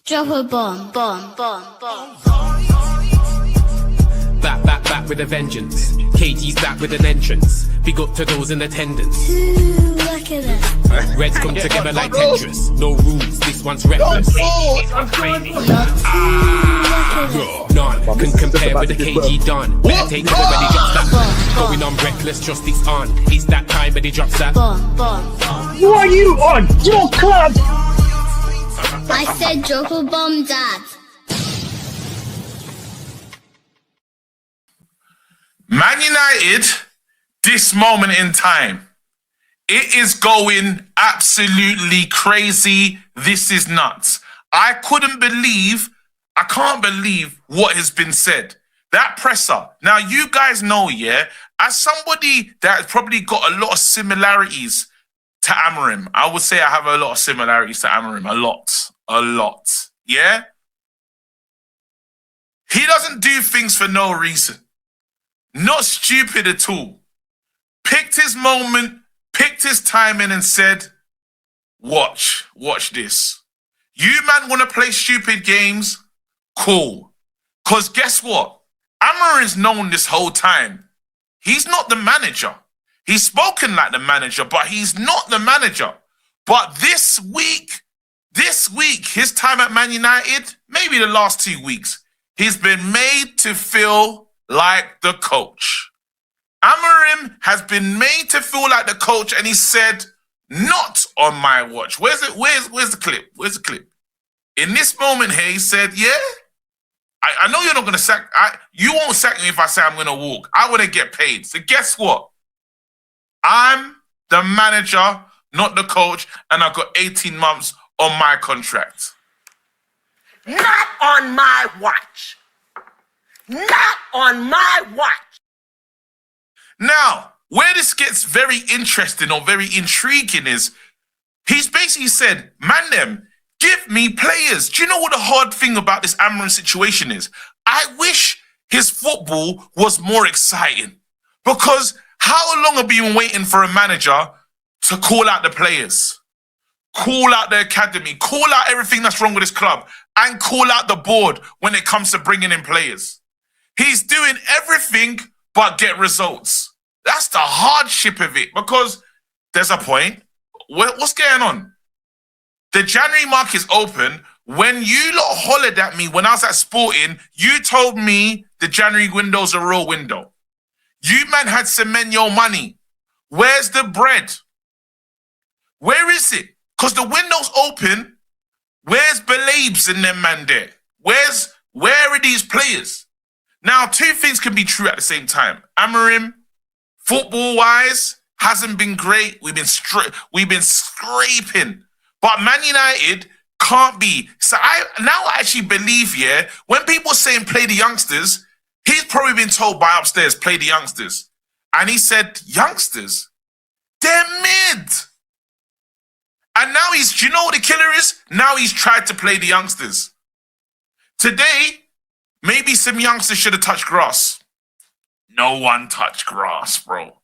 Drop a bomb, bomb, bomb, bomb. Back with a vengeance. KG's back with an entrance. Big up to those in attendance. Ooh, look at that. Reds come together like Tetris. No rules, this one's reckless. None can compare with the KG done. Better take it when he drops that. Going on reckless, just it's on. It's that time when he drops that. Bomb, bomb. Who are you on? Your club! I said drop a bomb, Dad. Man United, this moment in time, it is going absolutely crazy. This is nuts. I can't believe what has been said. That presser. Now, you guys know, yeah, as somebody that's probably got a lot of similarities to Amarim, I would say I have a lot of similarities to Amarim. A lot. Yeah? He doesn't do things for no reason. Not stupid at all. Picked his moment, picked his timing and said, watch this. You man want to play stupid games? Cool. Because guess what? Amarim's known this whole time. He's not the manager. He's spoken like the manager, but he's not the manager. But this week, his time at Man United, maybe the last 2 weeks, he's been made to feel like the coach. Amarim has been made to feel like the coach, and he said, not on my watch. Where's the clip? Where's the clip? In this moment here, he said, yeah, I know you're not going to sack, you won't sack me if I say I'm going to walk. I want to get paid. So guess what? I'm the manager, not the coach, and I've got 18 months on my contract. Not on my watch. Not on my watch. Now, where this gets very interesting or very intriguing is he's basically said, man, them, give me players. Do you know what the hard thing about this Amarim situation is? I wish his football was more exciting, because how long have we been waiting for a manager to call out the players, call out the academy, call out everything that's wrong with his club, and call out the board when it comes to bringing in players? He's doing everything but get results. That's the hardship of it, because there's a point. What's going on? The January market is open. When you lot hollered at me when I was at Sporting, you told me the January window's a real window. You man had Semenyo money. Where's the bread? Where is it? Because the window's open. Where's Belabes and them man there? Where are these players? Now, two things can be true at the same time. Amarim, football-wise, hasn't been great. We've been scraping. But Man United can't be. So I actually believe, yeah, when people are saying play the youngsters, he's probably been told by upstairs, play the youngsters. And he said, youngsters? They're mid. And now do you know what the killer is? Now he's tried to play the youngsters. Today, maybe some youngsters should have touched grass. No one touched grass, bro.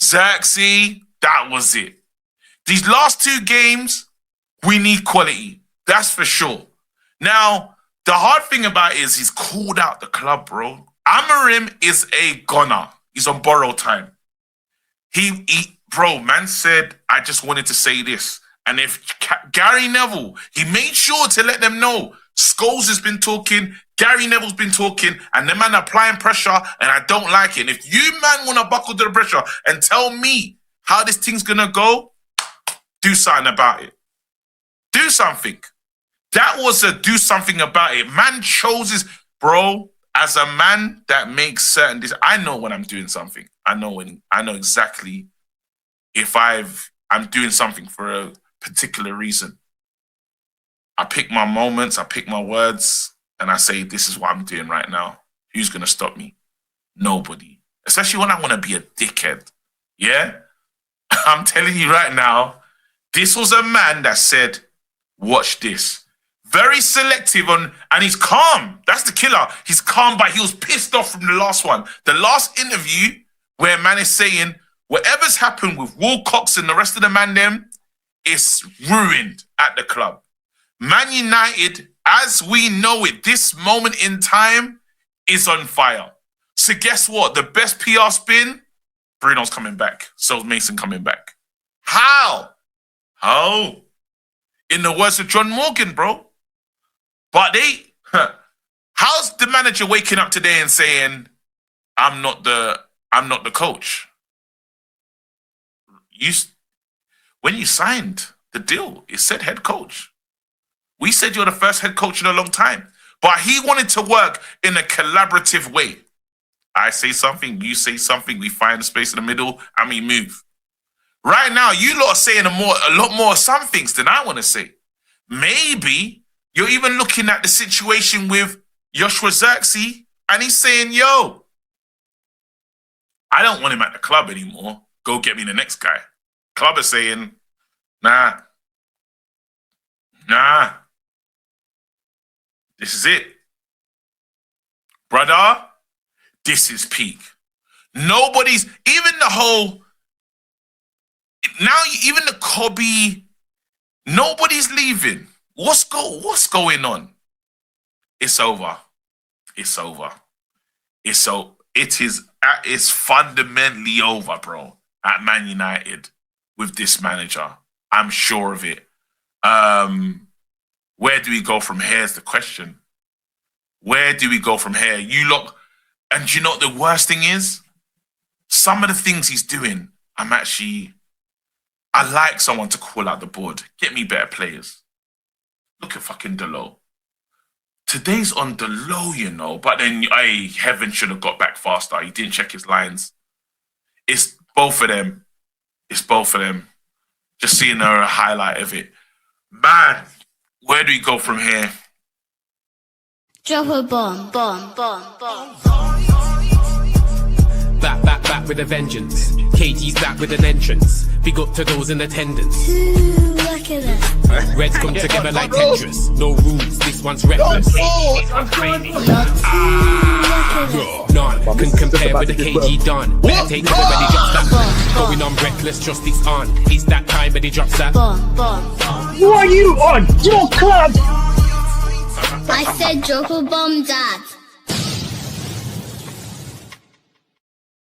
Xerxes, that was it. These last 2 games, we need quality. That's for sure. Now, the hard thing about it is he's called out the club, bro. Amarim is a goner. He's on borrowed time. Bro, man said, I just wanted to say this. And if Gary Neville, he made sure to let them know, Scholes has been talking, Gary Neville's been talking, and the man applying pressure, and I don't like it. And if you man want to buckle to the pressure and tell me how this thing's going to go, do something about it. Do something. That was a do something about it. Man chose his... Bro, as a man that makes certain... I know when I'm doing something. I know exactly if I'm doing something for a particular reason. I pick my moments, I pick my words, and I say, this is what I'm doing right now. Who's going to stop me? Nobody. Especially when I want to be a dickhead. Yeah? I'm telling you right now, this was a man that said, watch this. Very selective and he's calm. That's the killer. He's calm, but he was pissed off from the last one. The last interview where man is saying, whatever's happened with Wilcox and the rest of the man them, is ruined at the club. Man United as we know it, this moment in time is on fire. So guess what? The best PR spin, Bruno's coming back. So's Mason coming back. How? In the words of John Morgan, bro. But how's the manager waking up today and saying, I'm not the coach? When you signed the deal, it said head coach. We said you're the first head coach in a long time. But he wanted to work in a collaborative way. I say something, you say something, we find a space in the middle, and we move. Right now, you lot are saying a lot more some things than I want to say. Maybe you're even looking at the situation with Joshua Xerxes, and he's saying, yo, I don't want him at the club anymore. Go get me the next guy. Club is saying, nah. This is it. Brother, this is peak. Nobody's, even the whole, now even the Kobe, nobody's leaving. What's going on? It's over. It's over. It's fundamentally over, bro, at Man United with this manager. I'm sure of it. Where do we go from here is the question. Where do we go from here? You look, and you know what the worst thing is? Some of the things he's doing, I like someone to call out the board. Get me better players. Look at fucking Delo. Today's on Delo, you know, but then Heaven should have got back faster. He didn't check his lines. It's both of them. Just seeing a highlight of it. Man, where do we go from here? Drop a bomb. Back with a vengeance. KG's back with an entrance. Big up to those in attendance. Ooh, look at that. Reds come together like Tetris. No rules, this one's reckless. None can compare with the KG done. Better take it when he drops that. Going on reckless, just it's on. It's that time when he drops that. Who are you on? Your club! I said drop a bomb, Dad.